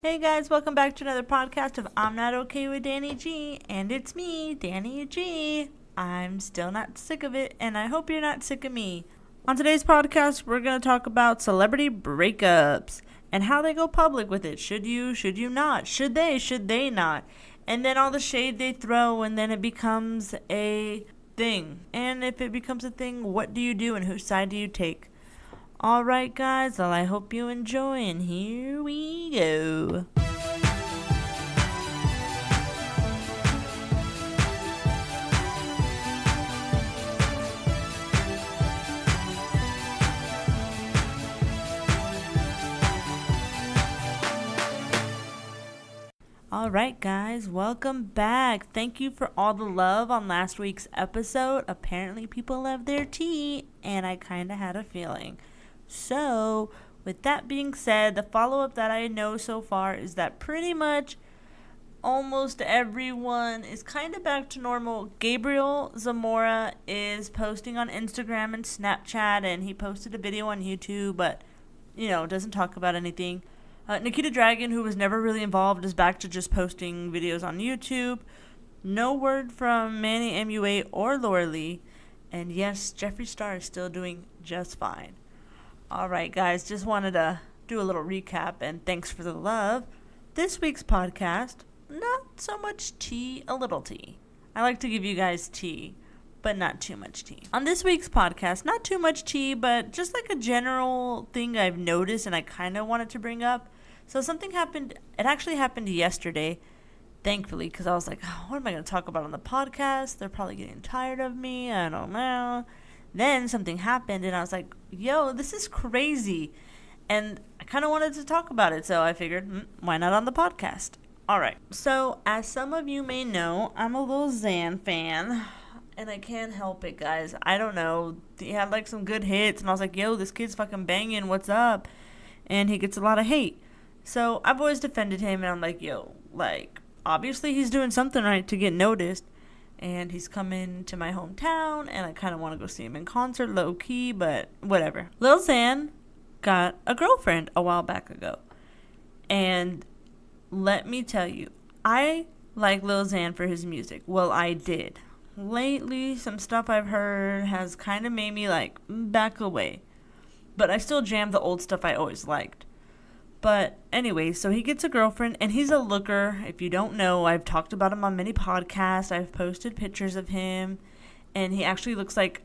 Hey guys, welcome back to another podcast of I'm Not Okay with Danny G, and it's me, Danny G. I'm still not sick of it, and I hope you're not sick of me. On today's podcast, we're going to talk about celebrity breakups and how they go public with it. Should you not? Should they not? And then all the shade they throw, and then it becomes a thing. And if it becomes a thing, what do you do and whose side do you take? Alright guys, well I hope you enjoy, and here we go. Alright guys, welcome back. Thank you for all the love on last week's episode. Apparently people love their tea, and I kinda had a feeling. So, with that being said, the follow-up that I know so far is that pretty much almost everyone is kind of back to normal. Gabriel Zamora is posting on Instagram and Snapchat, and he posted a video on YouTube, but, doesn't talk about anything. Nikita Dragon, who was never really involved, is back to just posting videos on YouTube. No word from Manny MUA or Laura Lee. And yes, Jeffree Star is still doing just fine. Alright guys, just wanted to do a little recap, and thanks for the love. This week's podcast, not so much tea, a little tea. I like to give you guys tea, but not too much tea. On this week's podcast, not too much tea, but just like a general thing I've noticed and I kind of wanted to bring up. So something happened, it actually happened yesterday, thankfully, because I was like, oh, what am I going to talk about on the podcast? They're probably getting tired of me, I don't know. Then something happened, and I was like, yo, this is crazy. And I kind of wanted to talk about it, so I figured, why not on the podcast? All right. So, as some of you may know, I'm a little XAN fan, and I can't help it, guys. I don't know. He had, some good hits, and I was like, yo, this kid's fucking banging. What's up? And he gets a lot of hate. So, I've always defended him, and I'm like, yo, obviously he's doing something right to get noticed. And he's coming to my hometown, and I kind of want to go see him in concert, low-key, but whatever. Lil Xan got a girlfriend a while back ago. And let me tell you, I like Lil Xan for his music. Well, I did. Lately, some stuff I've heard has kind of made me, back away. But I still jam the old stuff I always liked. But anyway, so he gets a girlfriend, and he's a looker. If you don't know, I've talked about him on many podcasts. I've posted pictures of him, and he actually looks like,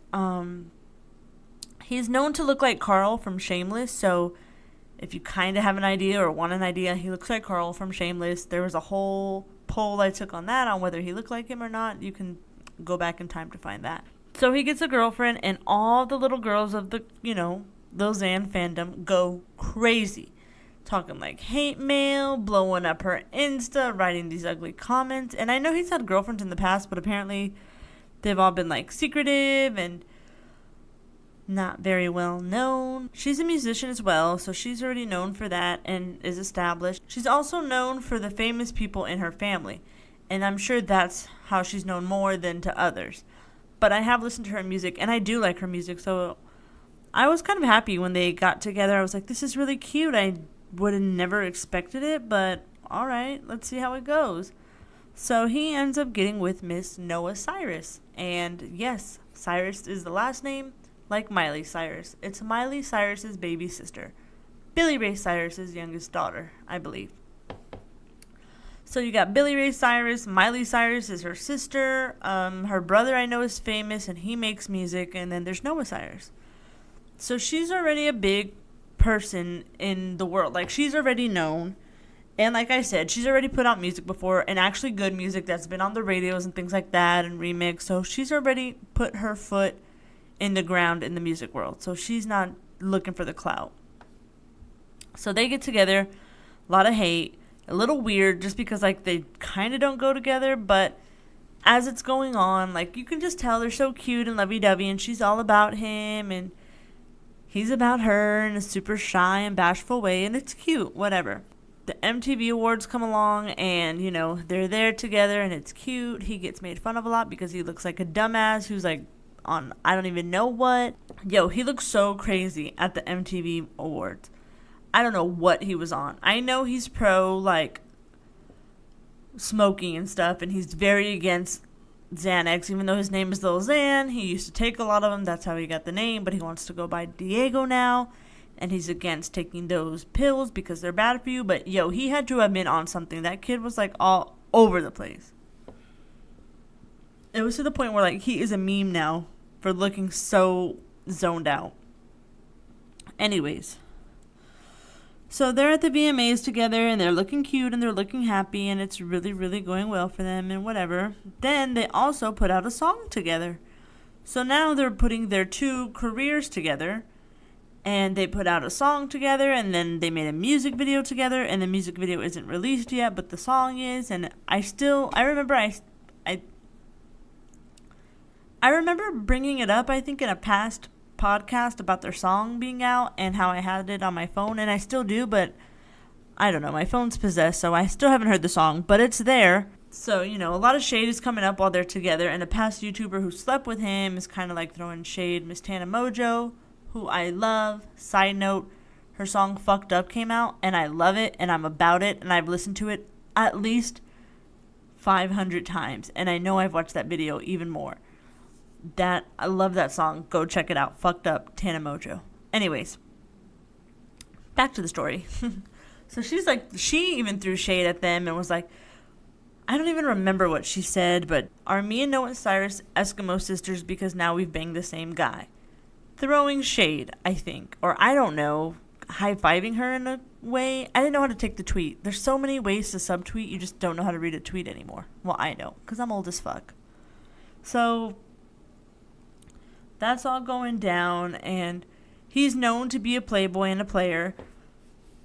he's known to look like Carl from Shameless. So if you kind of have an idea or want an idea, he looks like Carl from Shameless. There was a whole poll I took on that, on whether he looked like him or not. You can go back in time to find that. So he gets a girlfriend, and all the little girls of the, Lil Xan fandom go crazy. Talking hate mail, blowing up her Insta, writing these ugly comments. And I know he's had girlfriends in the past, but apparently they've all been secretive and not very well known. She's a musician as well, so she's already known for that and is established. She's also known for the famous people in her family, and I'm sure that's how she's known more than to others. But I have listened to her music, and I do like her music, so I was kind of happy when they got together. I was like, this is really cute. I would have never expected it, but alright, let's see how it goes. So he ends up getting with Miss Noah Cyrus. And yes, Cyrus is the last name, like Miley Cyrus. It's Miley Cyrus's baby sister. Billy Ray Cyrus's youngest daughter, I believe. So you got Billy Ray Cyrus, Miley Cyrus is her sister, her brother I know is famous and he makes music, and then there's Noah Cyrus. So she's already a big person in the world. She's already known, and like I said, she's already put out music before, and actually good music that's been on the radios and things like that, and remix. So she's already put her foot in the ground in the music world, so she's not looking for the clout. So they get together, a lot of hate, a little weird just because they kind of don't go together, but as it's going on, you can just tell they're so cute and lovey-dovey, and she's all about him and he's about her in a super shy and bashful way, and it's cute, whatever. The MTV Awards come along, and, they're there together, and it's cute. He gets made fun of a lot because he looks like a dumbass who's, on I don't even know what. Yo, he looks so crazy at the MTV Awards. I don't know what he was on. I know he's pro, like, smoking and stuff, and he's very against Xanax, even though his name is Lil Xan. He used to take a lot of them. That's how he got the name, but he wants to go by Diego now, and he's against taking those pills because they're bad for you. But, yo, he had to have been on something. That kid was, like, all over the place. It was to the point where, like, he is a meme now for looking so zoned out. Anyways. So they're at the VMAs together, and they're looking cute, and they're looking happy, and it's really, really going well for them, and whatever. Then they also put out a song together. So now they're putting their two careers together, and they put out a song together, and then they made a music video together, and the music video isn't released yet, but the song is, and I remember bringing it up, I think, in a past podcast about their song being out and how I had it on my phone, and I still do, but I don't know, my phone's possessed, so I still haven't heard the song, but it's there. So, you know, a lot of shade is coming up while they're together, and a past YouTuber who slept with him is kind of like throwing shade. Miss Tana Mojo, who I love. Side note, her song Fucked Up came out, and I love it, and I'm about it, and I've listened to it at least 500 times, and I know I've watched that video even more. I love that song. Go check it out. Fucked Up, Tana Mojo. Anyways, back to the story. So she even threw shade at them and was like, I don't even remember what she said, but are me and Noah and Cyrus Eskimo sisters because now we've banged the same guy? Throwing shade, I think. Or I don't know, high-fiving her in a way. I didn't know how to take the tweet. There's so many ways to subtweet, you just don't know how to read a tweet anymore. Well, I know, because I'm old as fuck. So that's all going down, and he's known to be a playboy and a player.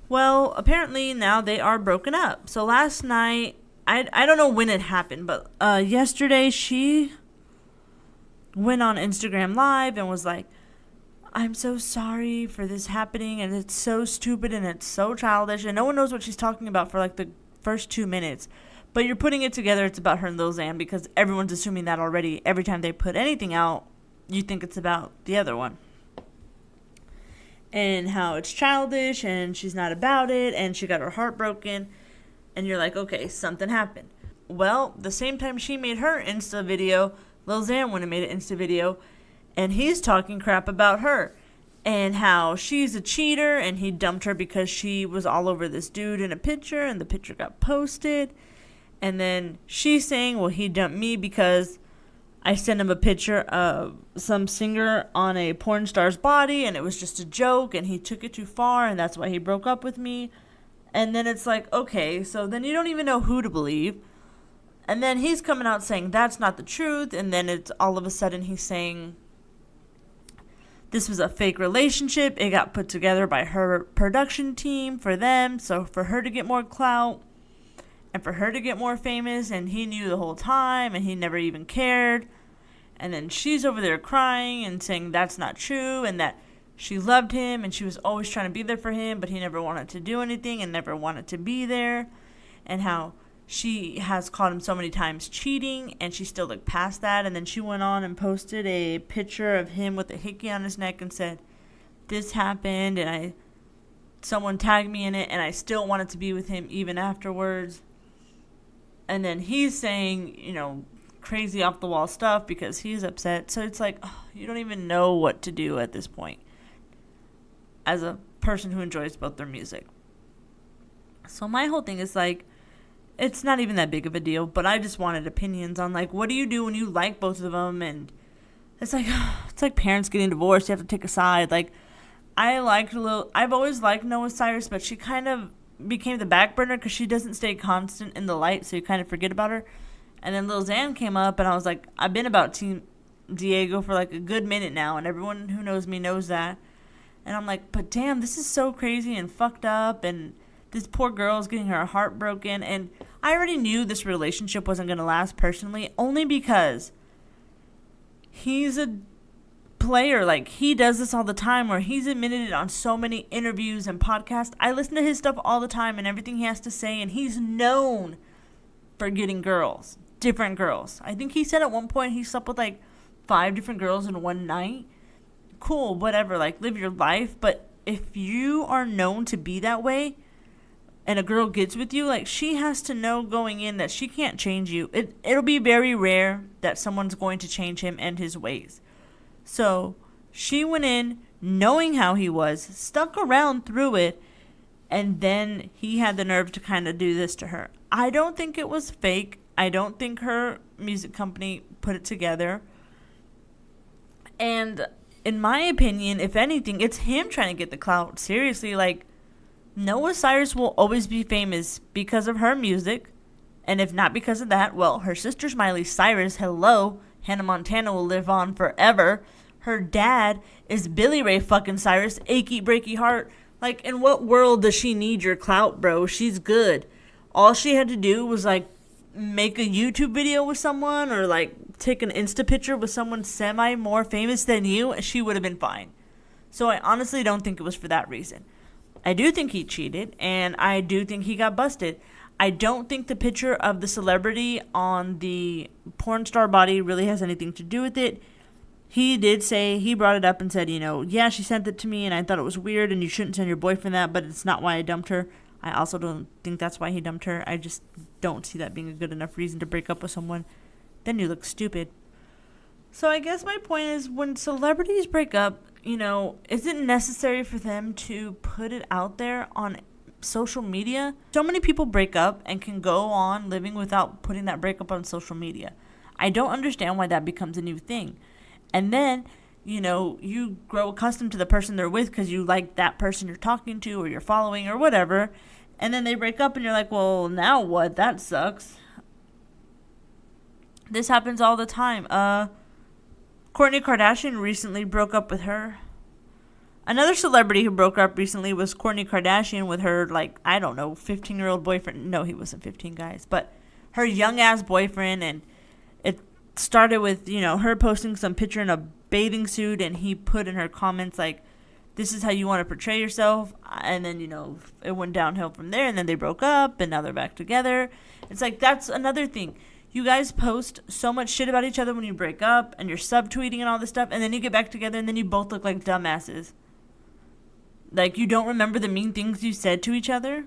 Well, apparently now they are broken up. So last night, I don't know when it happened, but yesterday she went on Instagram Live and was like, I'm so sorry for this happening, and it's so stupid, and it's so childish, and no one knows what she's talking about for like the first 2 minutes. But you're putting it together, it's about her and Lil Xan, because everyone's assuming that already. Every time they put anything out, you think it's about the other one. And how it's childish, and she's not about it, and she got her heart broken. And you're like, okay, something happened. Well, the same time she made her Insta video, Lil Xan went and made an Insta video, and he's talking crap about her. And how she's a cheater, and he dumped her because she was all over this dude in a picture, and the picture got posted. And then she's saying, well, he dumped me because I sent him a picture of some singer on a porn star's body, and it was just a joke, and he took it too far, and that's why he broke up with me. And then it's like, okay, so then you don't even know who to believe. And then he's coming out saying that's not the truth, and then it's all of a sudden he's saying this was a fake relationship. It got put together by her production team for them, so for her to get more clout. And for her to get more famous, and he knew the whole time, and he never even cared. And then she's over there crying and saying that's not true, and that she loved him, and she was always trying to be there for him, but he never wanted to do anything and never wanted to be there. And how she has caught him so many times cheating, and she still looked past that. And then she went on and posted a picture of him with a hickey on his neck and said, this happened, and someone tagged me in it, and I still wanted to be with him even afterwards. And then he's saying, you know, crazy off the wall stuff because he's upset. So it's like, you don't even know what to do at this point as a person who enjoys both their music. So my whole thing is like, it's not even that big of a deal, but I just wanted opinions on like, what do you do when you like both of them? And it's like parents getting divorced. You have to take a side. Like, I've always liked Noah Cyrus, but she kind of became the back burner because she doesn't stay constant in the light, so you kind of forget about her. And then Lil Xan came up, and I was like, I've been about Team Diego for like a good minute now, and everyone who knows me knows that. And I'm like, but damn, this is so crazy and fucked up, and this poor girl is getting her heart broken. And I already knew this relationship wasn't going to last personally, only because he's a player. Like, he does this all the time, where he's admitted it on so many interviews and podcasts. I listen to his stuff all the time and everything he has to say, and he's known for getting girls, different girls. I think he said at one point he slept with like 5 different girls in one night. Cool, whatever, like, live your life. But if you are known to be that way and a girl gets with you, like, she has to know going in that she can't change you. It'll be very rare that someone's going to change him and his ways. So she went in knowing how he was, stuck around through it, and then he had the nerve to kind of do this to her. I don't think it was fake. I don't think her music company put it together. And in my opinion, if anything, it's him trying to get the clout. Seriously, like, Noah Cyrus will always be famous because of her music. And if not because of that, well, her sister Miley Cyrus, hello, Hannah Montana will live on forever. Her dad is Billy Ray fucking Cyrus, achy breaky heart. Like, in what world does she need your clout, bro? She's good. All she had to do was, like, make a YouTube video with someone or, like, take an Insta picture with someone semi more famous than you, and she would have been fine. So I honestly don't think it was for that reason. I do think he cheated, and I do think he got busted. I don't think the picture of the celebrity on the porn star body really has anything to do with it. He did say, he brought it up and said, yeah, she sent it to me and I thought it was weird and you shouldn't send your boyfriend that, but it's not why I dumped her. I also don't think that's why he dumped her. I just don't see that being a good enough reason to break up with someone. Then you look stupid. So I guess my point is, when celebrities break up, is it necessary for them to put it out there on social media? So many people break up and can go on living without putting that breakup on social media. I don't understand why that becomes a new thing. And then, you grow accustomed to the person they're with because you like that person you're talking to or you're following or whatever. And then they break up and you're like, well, now what? That sucks. This happens all the time. Kourtney Kardashian recently broke up with her. Another celebrity who broke up recently was Kourtney Kardashian with her, 15-year-old boyfriend. No, he wasn't 15, guys. But her young-ass boyfriend, and it started with, her posting some picture in a bathing suit, and he put in her comments, like, this is how you want to portray yourself. And then, it went downhill from there, and then they broke up, and now they're back together. It's like, that's another thing. You guys post so much shit about each other when you break up, and you're subtweeting and all this stuff, and then you get back together, and then you both look like dumbasses. Like, you don't remember the mean things you said to each other?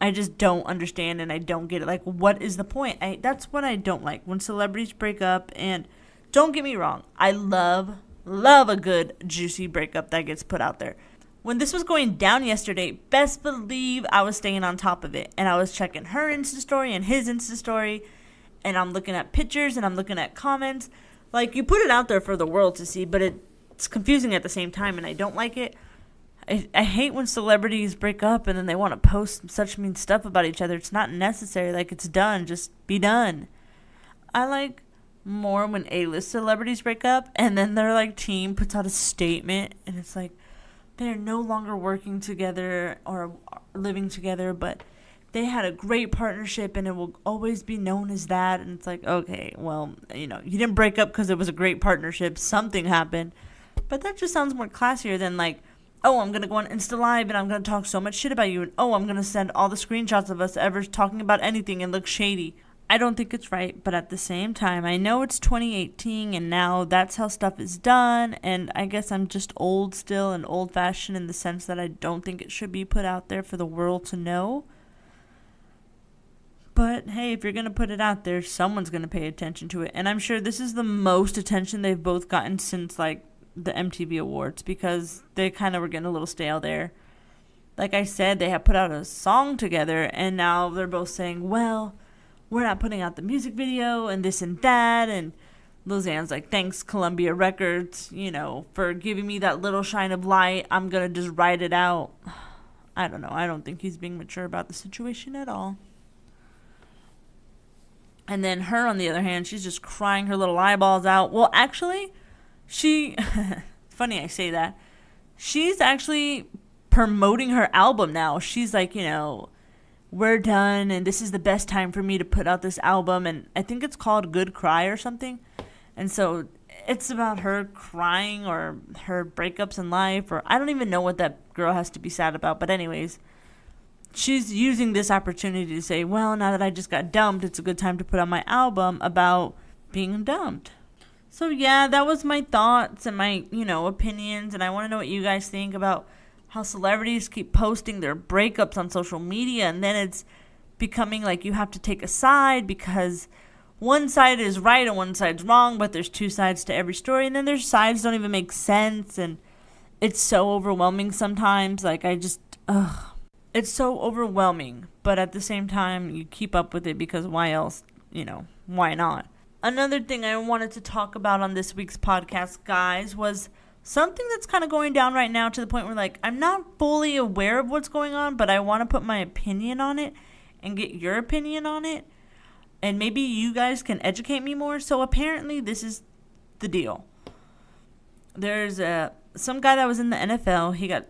I just don't understand, and I don't get it. Like, what is the point? That's what I don't like, when celebrities break up. And don't get me wrong, I love a good, juicy breakup that gets put out there. When this was going down yesterday, best believe I was staying on top of it. And I was checking her Insta story and his Insta story. And I'm looking at pictures and I'm looking at comments. Like, you put it out there for the world to see, but it's confusing at the same time, and I don't like it. I hate when celebrities break up and then they want to post such mean stuff about each other. It's not necessary. Like, it's done. Just be done. I like more when A-list celebrities break up and then their, team puts out a statement and it's like they're no longer working together or living together, but they had a great partnership and it will always be known as that. And it's like, okay, well, you didn't break up because it was a great partnership. Something happened. But that just sounds more classier than oh, I'm going to go on Insta Live and I'm going to talk so much shit about you. And oh, I'm going to send all the screenshots of us ever talking about anything and look shady. I don't think it's right, but at the same time, I know it's 2018 and now that's how stuff is done. And I guess I'm just old still and old-fashioned in the sense that I don't think it should be put out there for the world to know. But hey, if you're going to put it out there, someone's going to pay attention to it. And I'm sure this is the most attention they've both gotten since the MTV Awards, because they kind of were getting a little stale there. Like I said, they have put out a song together and now they're both saying, well, we're not putting out the music video and this and that. And Lil Xan's like, thanks Columbia Records, for giving me that little shine of light. I'm going to just ride it out. I don't know. I don't think he's being mature about the situation at all. And then her, on the other hand, she's just crying her little eyeballs out. Well, actually, funny I say that, she's actually promoting her album now. She's like, we're done and this is the best time for me to put out this album. And I think it's called Good Cry or something. And so it's about her crying or her breakups in life, or I don't even know what that girl has to be sad about. But anyways, she's using this opportunity to say, well, now that I just got dumped, it's a good time to put out my album about being dumped. So yeah, that was my thoughts and my, opinions. And I want to know what you guys think about how celebrities keep posting their breakups on social media, and then it's becoming like you have to take a side because one side is right and one side's wrong, but there's two sides to every story, and then their sides don't even make sense, and it's so overwhelming sometimes. Like, it's so overwhelming, but at the same time, you keep up with it because why else? Why not? Another thing I wanted to talk about on this week's podcast, guys, was something that's kind of going down right now to the point where, like, I'm not fully aware of what's going on, but I want to put my opinion on it and get your opinion on it. And maybe you guys can educate me more. So apparently this is the deal. There's some guy that was in the NFL.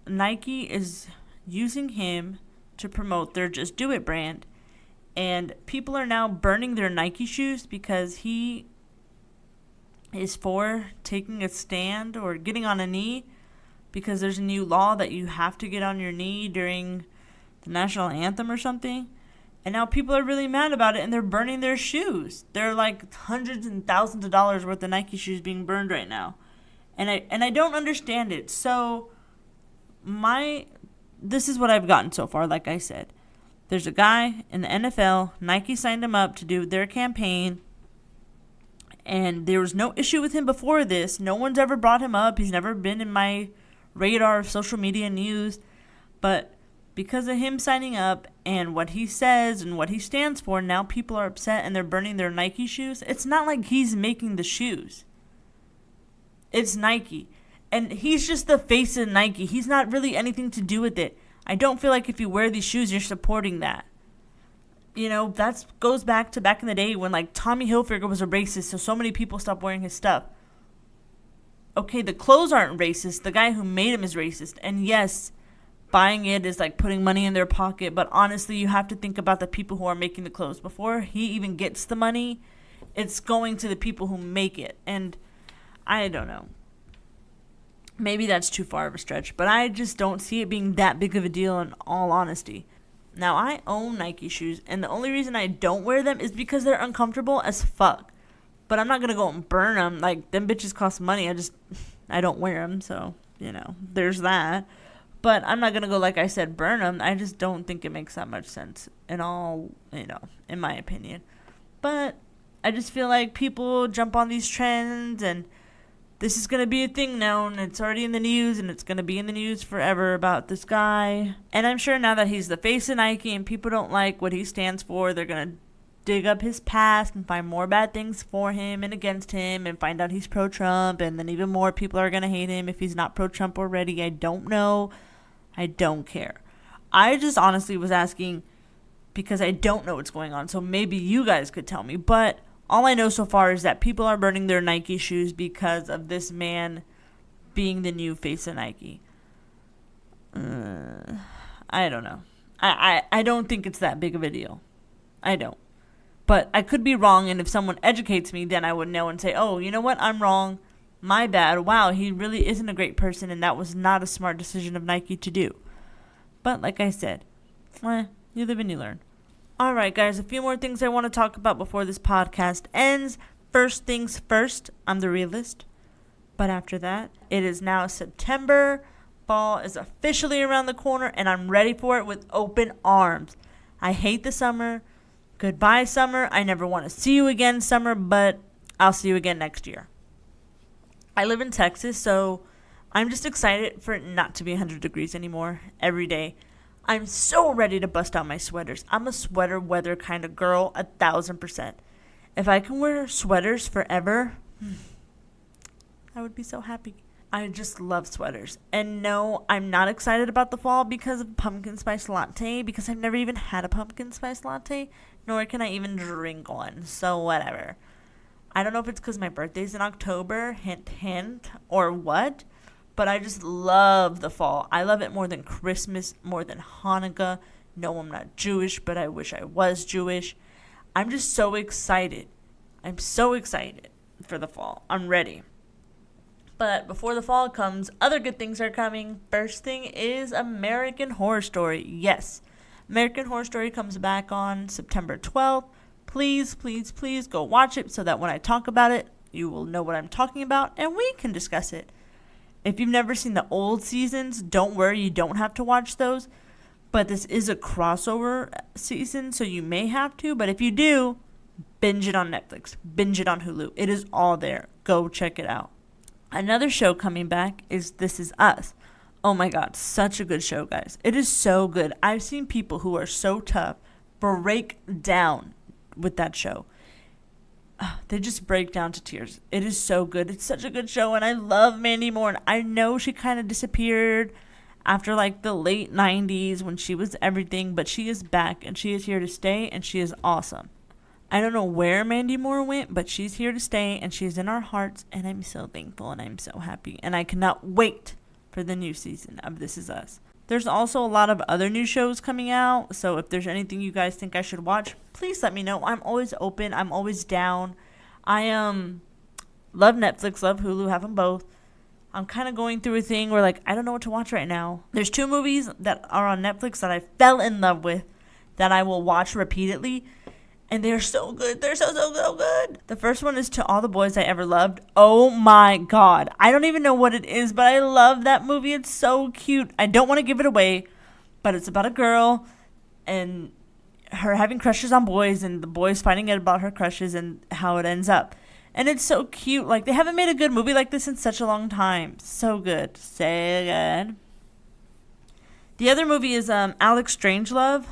Nike is using him to promote their Just Do It brand. And people are now burning their Nike shoes because he is for taking a stand or getting on a knee, because there's a new law that you have to get on your knee during the national anthem or something. And now people are really mad about it, and they're burning their shoes. They're like hundreds and thousands of dollars worth of Nike shoes being burned right now. And I don't understand it. So this is what I've gotten so far. Like I said, there's a guy in the NFL. Nike signed him up to do their campaign. And there was no issue with him before this. No one's ever brought him up. He's never been in my radar of social media news. But because of him signing up and what he says and what he stands for, now people are upset and they're burning their Nike shoes. It's not like he's making the shoes. It's Nike. And he's just the face of Nike. He's not really anything to do with it. I don't feel like if you wear these shoes, you're supporting that. That goes back to back in the day when, like, Tommy Hilfiger was a racist, so many people stopped wearing his stuff. Okay, the clothes aren't racist. The guy who made them is racist. And yes, buying it is like putting money in their pocket, but honestly, you have to think about the people who are making the clothes. Before he even gets the money, it's going to the people who make it. And I don't know. Maybe that's too far of a stretch, but I just don't see it being that big of a deal in all honesty. Now, I own Nike shoes, and the only reason I don't wear them is because they're uncomfortable as fuck. But I'm not going to go and burn them. Like, them bitches cost money. I don't wear them, so, there's that. But I'm not going to go, like I said, burn them. I just don't think it makes that much sense in all, in my opinion. But I just feel like people jump on these trends, and this is going to be a thing now, and it's already in the news, and it's going to be in the news forever about this guy. And I'm sure now that he's the face of Nike and people don't like what he stands for, they're going to dig up his past and find more bad things for him and against him and find out he's pro-Trump, and then even more people are going to hate him if he's not pro-Trump already. I don't know. I don't care. I just honestly was asking because I don't know what's going on, so maybe you guys could tell me. But all I know so far is that people are burning their Nike shoes because of this man being the new face of Nike. I don't know. I don't think it's that big of a deal. I don't. But I could be wrong, and if someone educates me, then I would know and say, oh, you know what? I'm wrong. My bad. Wow, he really isn't a great person, and that was not a smart decision of Nike to do. But like I said, you live and you learn. All right, guys, a few more things I want to talk about before this podcast ends. First things first, I'm the realist. But after that, it is now September. Fall is officially around the corner, and I'm ready for it with open arms. I hate the summer. Goodbye, summer. I never want to see you again, summer, but I'll see you again next year. I live in Texas, so I'm just excited for it not to be 100 degrees anymore every day. I'm so ready to bust out my sweaters. I'm a sweater weather kind of girl, 1,000%. If I can wear sweaters forever, I would be so happy. I just love sweaters. And no, I'm not excited about the fall because of pumpkin spice latte, because I've never even had a pumpkin spice latte, nor can I even drink one. So whatever. I don't know if it's because my birthday's in October, hint, hint, or what, but I just love the fall. I love it more than Christmas, more than Hanukkah. No, I'm not Jewish, but I wish I was Jewish. I'm just so excited. I'm so excited for the fall. I'm ready. But before the fall comes, other good things are coming. First thing is American Horror Story. Yes, American Horror Story comes back on September 12th. Please, please, please go watch it so that when I talk about it, you will know what I'm talking about and we can discuss it. If you've never seen the old seasons, don't worry, you don't have to watch those. But this is a crossover season, so you may have to. But if you do, binge it on Netflix. Binge it on Hulu. It is all there. Go check it out. Another show coming back is This Is Us. Oh my God, such a good show, guys. It is so good. I've seen people who are so tough break down with that show. They just break down to tears. It is so good. It's such a good show, and I love Mandy Moore. And I know she kind of disappeared after like the late 90s when she was everything, but she is back, and she is here to stay, and she is awesome. I don't know where Mandy Moore went, but she's here to stay, and she's in our hearts, and I'm so thankful, and I'm so happy, and I cannot wait for the new season of This Is Us. There's also a lot of other new shows coming out, so if there's anything you guys think I should watch, please let me know. I'm always open. I'm always down. I love Netflix, love Hulu, have them both. I'm kind of going through a thing where, like, I don't know what to watch right now. There's 2 movies that are on Netflix that I fell in love with that I will watch repeatedly, and they're so good. They're so good. The first one is To All the Boys I Ever Loved. Oh my God. I don't even know what it is, but I love that movie. It's so cute. I don't want to give it away, but it's about a girl and her having crushes on boys and the boys finding out about her crushes and how it ends up. And it's so cute. Like, they haven't made a good movie like this in such a long time. So good. So good. The other movie is Alex Strangelove.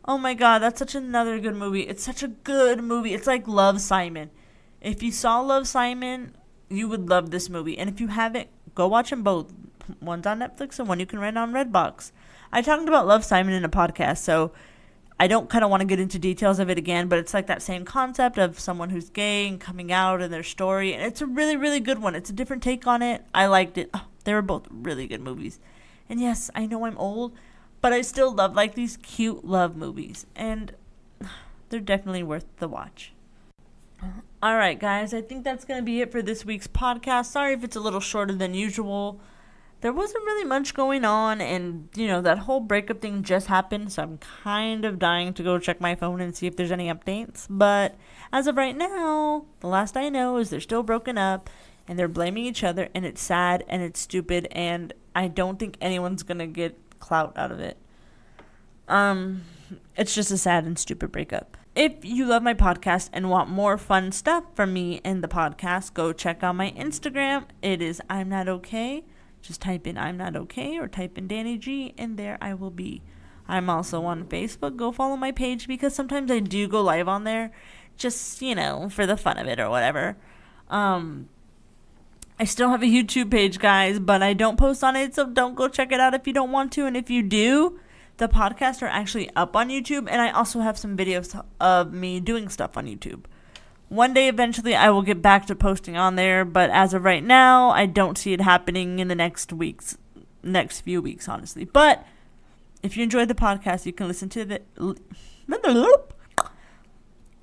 Oh my God, that's such another good movie. It's such a good movie. It's like Love, Simon. If you saw Love, Simon, you would love this movie. And if you haven't, go watch them both. One's on Netflix and one you can rent on Redbox. I talked about Love, Simon in a podcast, so I don't kind of want to get into details of it again, but it's like that same concept of someone who's gay and coming out and their story. And it's a really, really good one. It's a different take on it. I liked it. Oh, they were both really good movies. And yes, I know I'm old, but I still love like these cute love movies, and they're definitely worth the watch. All right, guys, I think that's going to be it for this week's podcast. Sorry if it's a little shorter than usual. There wasn't really much going on, and, you know, that whole breakup thing just happened, so I'm kind of dying to go check my phone and see if there's any updates. But as of right now, the last I know is they're still broken up, and they're blaming each other, and it's sad, and it's stupid, and I don't think anyone's going to get clout out of it. It's just a sad and stupid breakup. If you love my podcast and want more fun stuff from me in the podcast, go check out my Instagram. It is I'm Not Okay. Just type in I'm Not Okay or type in Danny G, and there I will be. I'm also on Facebook. Go follow my page because sometimes I do go live on there, just, you know, for the fun of it or whatever. I still have a YouTube page, guys, but I don't post on it, so don't go check it out if you don't want to. And if you do, the podcasts are actually up on YouTube, and I also have some videos of me doing stuff on YouTube. One day, eventually, I will get back to posting on there, but as of right now, I don't see it happening in the next few weeks, honestly. But if you enjoyed the podcast, you can listen to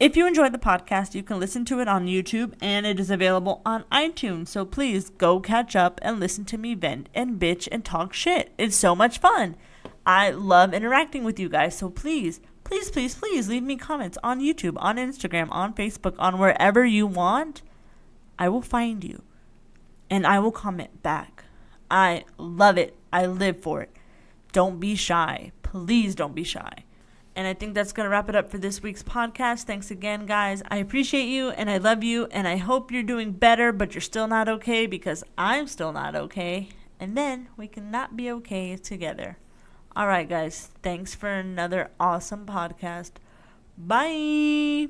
If you enjoyed the podcast, you can listen to it on YouTube, and it is available on iTunes. So please go catch up and listen to me vent and bitch and talk shit. It's so much fun. I love interacting with you guys. So please leave me comments on YouTube, on Instagram, on Facebook, on wherever you want. I will find you, and I will comment back. I love it. I live for it. Don't be shy. Please don't be shy. And I think that's going to wrap it up for this week's podcast. Thanks again, guys. I appreciate you, and I love you, and I hope you're doing better, but you're still not okay because I'm still not okay. And then we can not be okay together. All right, guys. Thanks for another awesome podcast. Bye.